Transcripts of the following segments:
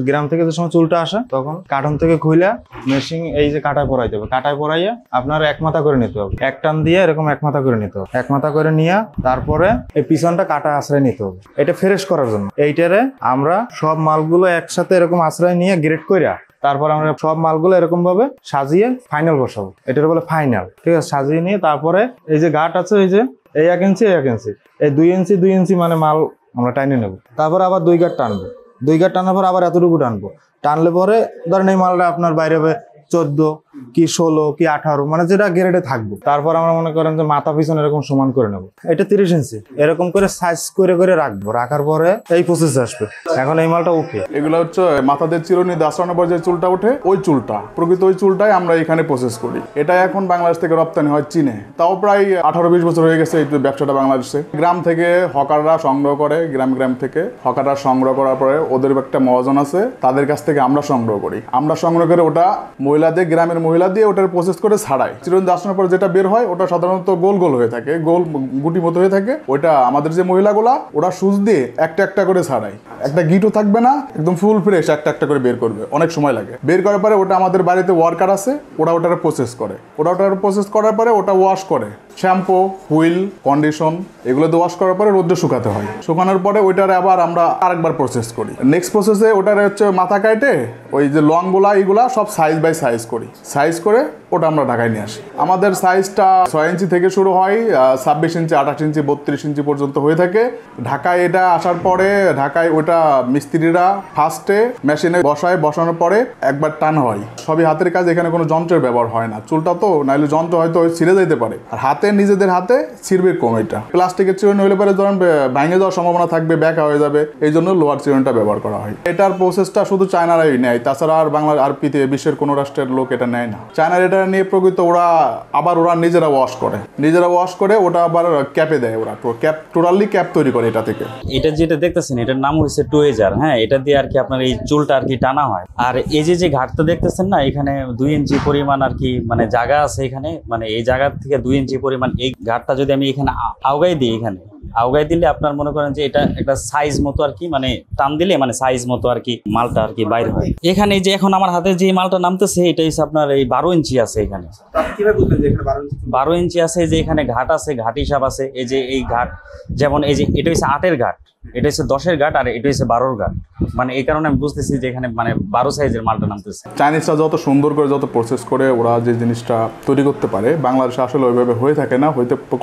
গ্রাম থেকে যে সময় চুলটা আসে তখন কার্টন থেকে খুইলা মেশিন এই যে কাটায় পরাইতে হবে, কাটায় পরাইয়া আপনার এক মাথা করে নিতে হবে, এক টান দিয়ে এরকম এক মাথা করে নিতে হবে, এক মাথা করে নিয়ে তারপরে এই পিছনটা কাটা আশ্রয় নিতে হবে, এটা ফ্রেশ করার জন্য। এইটারে আমরা সব মালগুলো একসাথে এরকম আশ্রয় নিয়ে গ্রেড কইরা তারপর আমরা সব মালগুলো এরকম ভাবে সাজিয়ে ফাইনাল বসাবো, এটার বলে ফাইনাল। ঠিক আছে, সাজিয়ে নিয়ে তারপরে এই যে গাঁট আছে এই যে এই 1 ইঞ্চি 1 ইঞ্চি এই 2 ইঞ্চি মানে মাল আমরা টাইনে নেবো। তারপর আবার 2 গাঁট টানবো, 2 গাঁট টানার পর আবার এতটুকু টানবো, টানলে পরে ধরেন এই মালটা আপনার বাইরে হবে 14 কি 16 কি 18 মানে যেটা গ্রেডে থাকবে। তারপর আমরা মনে করেন যে মাথা পিছনে এরকম সমান করে নেবো, এটা 30 ইঞ্চি এরকম করে সাইজ করে করে রাখবো, রাখার পরে এই প্রসেস আসবে। এখন এই মালটা ওকে, এগুলো হচ্ছে মাথাদের চিরুনি দাঁড়ানোর পর যে চুলটা ওঠে ওই চুলটা, প্রকৃত ওই চুলটাই আমরা এখানে প্রসেস করি। এটা এখন বাংলাদেশ থেকে রপ্তানি হয় চীনে, তাও প্রায় 18-20 বছর হয়ে গেছে এই ব্যবসাটা বাংলাদেশে। গ্রাম থেকে হকাররা সংগ্রহ করে, গ্রাম থেকে হকাররা সংগ্রহ করার পরে ওদের একটা মহাজন আছে, তাদের কাছ থেকে আমরা সংগ্রহ করি। আমরা সংগ্রহ করে ওটা মহিলাদের, গ্রামের মহিলা দিয়ে ওটার প্রসেস করে ছাড়াই। চিরুনি দাঁড়ানোর পর যেটা বের হয় ওটা সাধারণত গোল গোল হয়ে থাকে, গোল গুটি মতো হয়ে থাকে। ওইটা আমাদের যে মহিলাগুলা ওরা সুচ দিয়ে একটা একটা করে ছাড়াই, একটা গিটও থাকবে না, একদম ফুল ফ্রেশ একটা একটা করে বের করবে, অনেক সময় লাগে। বের করার পরে ওটা আমাদের বাড়িতে ওয়ার্কার আছে, ওটার প্রসেস করে, ওটার প্রসেস করার পরে ওটা ওয়াশ করে, শ্যাম্পু, হুইল, কন্ডিশন এগুলো দিয়ে ওয়াশ করার পরে রোদ্রে শুকাতে হয়। শুকানোর পরে ওইটার আবার আমরা আরেকবার প্রসেস করি। নেক্সট প্রসেসে ওটার হচ্ছে মাথা কাটে ওই যে লংগুলা এইগুলা সব সাইজ বাই সাইজ করি, সাইজ করে ওটা আমরা ঢাকায় নিয়ে আসি। আমাদের সাইজটা 6 ইঞ্চি থেকে শুরু হয়, 26 ইঞ্চি, 28 ইঞ্চি, 32 ইঞ্চি পর্যন্ত হয়ে থাকে। ঢাকায় এটা আসার পরে ঢাকায় ওটা মিস্ত্রিরা ফার্স্টে মেশিনে বসানোর পরে একবার টান হয়। সবই হাতের কাজ, এখানে কোনো যন্ত্রের ব্যবহার হয় না। চুলটা তো নাইলে যন্ত্র হয়তো ছিঁড়ে যেতে পারে, আর হাতে নিজেদের হাতে ছিঁড়বে কম। এটা প্লাস্টিকের চিরুনি হলে পরে ধরেন ভেঙে যাওয়ার সম্ভাবনা থাকবে, ব্যাকা হয়ে যাবে, এই জন্য লোহার চিরুনিটা ব্যবহার করা হয়। এটার প্রসেসটা শুধু চায়নারাই নেয়, তাছাড়া আর বাংলার আর পৃথিবী বিশ্বের কোনো রাষ্ট্রের লোক এটা নেয় না। চায়নার এটা নিয়ে প্রকৃত ওরা নিজেরা ওয়াশ করে ওটা আবার ক্যাপে দেয়, ওরা ক্যাপ টোটালি ক্যাপ তৈরি করে এটা থেকে। এটা যেটা দেখতেছেন এটার নাম হচ্ছে টুয়েজার। হ্যাঁ, এটা দিয়ে আর কি আপনার এই চুলটা আর কি টানা হয়। আর এই যে ঘাটটা দেখতেছেন না, এখানে 2 ইঞ্চি পরিমাণ আর কি মানে জায়গা আছে এখানে, মানে এই জায়গা থেকে 2 ইঞ্চি পরিমাণ এই ঘাটটা যদি আমি এখানে আউগাই দিই, এখানে আউগাই দিলে আপনার মনে করেন যে এটা একটা সাইজ মতো আর কি, মানে টান দিলে মানে সাইজ মতো আর কি মালটা আর কি বাইর হয়। এখানে যে এখন আমার হাতে যে মালটা নামতেছে এটা হচ্ছে আপনার এই 12 ইঞ্চি আছে এখানে, 12 ইঞ্চি আছে। যে এখানে ঘাট আছে, ঘাট হিসাব আছে। এই যে এই ঘাট যেমন এই যে এটা হচ্ছে 8-এর ঘাট, এটা হচ্ছে 10-এর ঘাট, আর এটা হচ্ছে 12-র ঘাট। মানে এই কারণে আমি বুঝতেছি যে এখানে মানে 12 সাইজের মালটা নামতেছে। চাইনিজরা যত সুন্দর করে যত প্রসেস করে ওরা যে জিনিসটা তৈরি করতে পারে, বাংলাদেশে আসলে ওইভাবে হয়ে থাকে না,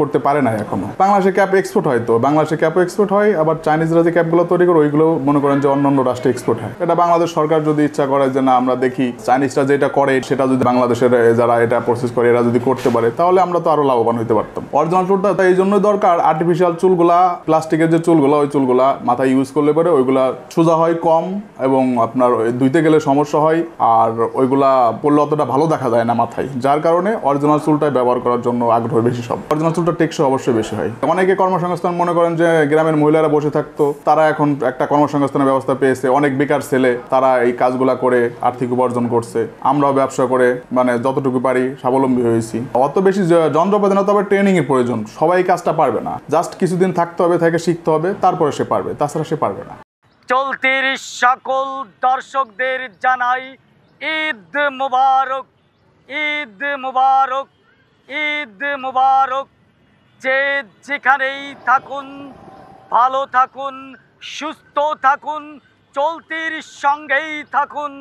করতে পারে না এখনো। বাংলাদেশে ক্যাপ এক্সপোর্ট হয়, তো বাংলাদেশে ক্যাপ এক্সপোর্ট হয়, আবার চাইনিজরা যে ক্যাপগুলো তৈরি করে ওইগুলো মনে করেন যে অন্যান্য রাষ্ট্রে এক্সপোর্ট হয়। এটা বাংলাদেশ সরকার যদি ইচ্ছা করে যে না আমরা দেখি চাইনিজরা যেটা করে সেটা যদি বাংলাদেশের যারা এটা প্রসেস করে এরা যদি করতে পারে, তাহলে আমরা তো আরো লাভবান হইতে পারতাম। অরিজিনাল চুলটা তাই এই জন্য দরকার, আর্টিফিশিয়াল চুলগুলা, প্লাস্টিকের যে চুলগুলা ওই চুলগুলা মাথায় ইউজ করলে পরে ওইগুলা সোজা হয় কম, এবং আপনার ধুইতে গেলে সমস্যা হয়, আর ওইগুলা পড়লে অতটা ভালো দেখা যায় না মাথায়, যার কারণে অরিজিনাল চুলটাই ব্যবহার করার জন্য আগ্রহ বেশি। সব অরিজিনাল চুলটা টেকসই অবশ্যই বেশি হয়। অনেকে কর্মসংস্থান মনে করেন যে গ্রামের মহিলারা বসে থাকতো, তারা এখন একটা কর্মসংস্থানের ব্যবস্থা পেয়েছে। অনেক বেকার ছেলে তারা এই কাজগুলা করে আর্থিক উপার্জন করছে। আমরাও ব্যবসা করে মানে যতটুকু পারি স্বাবলম্বী হয়েছি। অত বেশি যন্ত্রপাতি না, তবে ট্রেনিং এর প্রয়োজন। সবাই কাজটা পারবে না, জাস্ট কিছুদিন থাকতে হবে, থেকে শিখতে হবে, তারপরে সে পারবে, তাছাড়া সে পারবে না। চলতির সকল দর্শকদের জানাই ঈদ মুবারক, ঈদ মুবারক, ঈদ মুবারক। যে যেখানেই থাকুন ভালো থাকুন, সুস্থ থাকুন, চলতির সঙ্গেই থাকুন।